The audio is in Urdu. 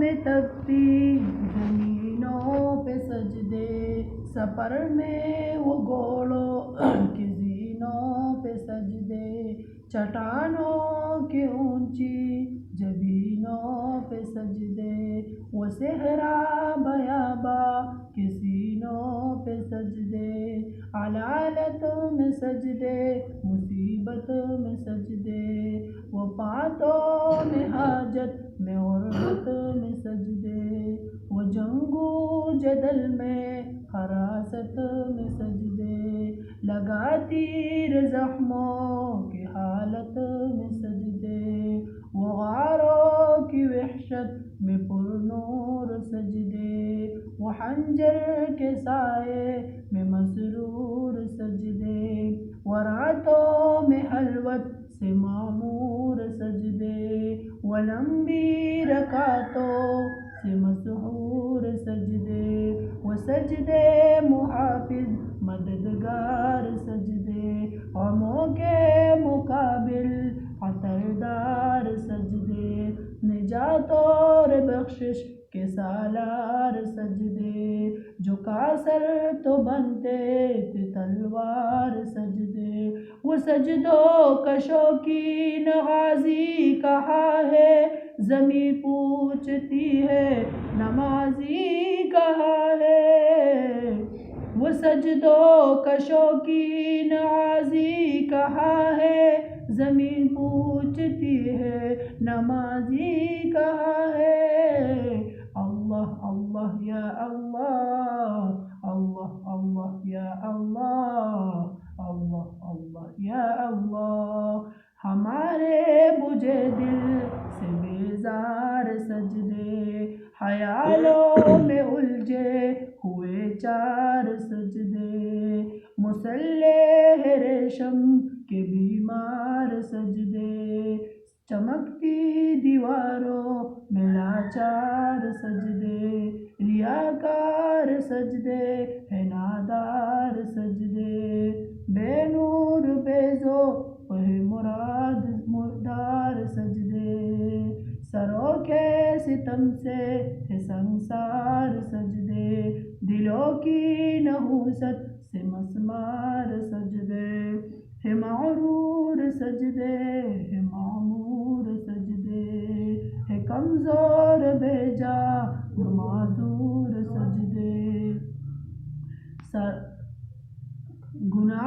میں تپتی زمینوں پہ سجدے، سفر میں وہ گھوڑوں کی زینوں پہ سجدے، چٹانوں کی اونچی جبینوں پہ سجدے، وہ صحرا بیاباں کے سینوں پہ سجدے، علالت میں سجدے، مصیبت میں سجدے، وہ باتوں میں حاجت میں غربت میں سجدے، وہ جنگ و جدل میں حراست میں سجدے، لگا تیر زخموں کی حالت میں سجدے، وہ غاروں کی وحشت میں پرنور سجدے، وہ خنجر کے سائے میں مسرور سجدے، وہ راتوں میں خلوت سے معمور سجدے، وہ لمبی رکعتوں سے مسحور سجدے، وہ سجدے محافظ مددگار سجدے، غموں کے مقابل عطردار سجدے، نجات اور بخشش کے سالار سجدے، جھکا سر تو بنتے تھے تلوار سجدے، وہ سجدوں کا شوقین غازی کہاں ہے، زمیں پوچھتی ہے نمازی کہاں ہے، وہ سجدوں کا شوقین غازی کہاں ہے، زمین پوچھتی ہے نمازی کہاں ہے، اللہ اللہ یا اللہ، اللہ اللہ یا اللہ، اللہ اللہ یا اللہ، ہمارے بجھے دل سے بیزار سجدے، خیالوں میں الجھے ہوئے چار سجدے، مسلح ریشم کے بیمار سجدے، چمکتی دیواروں میں لاچار سجدے، ریاکار سجدے ہے نادار سجدے، بے نور بے ذوق ہے مراد مردار سجدے، سروں کے ستم سے ہے سنسار سجدے، دلوں کی نحوست سے مسمار سجدے، ہے معرور سجدے ہے معمور سجدے، ہے کمزور بھیجا معذور سجدے، گناہ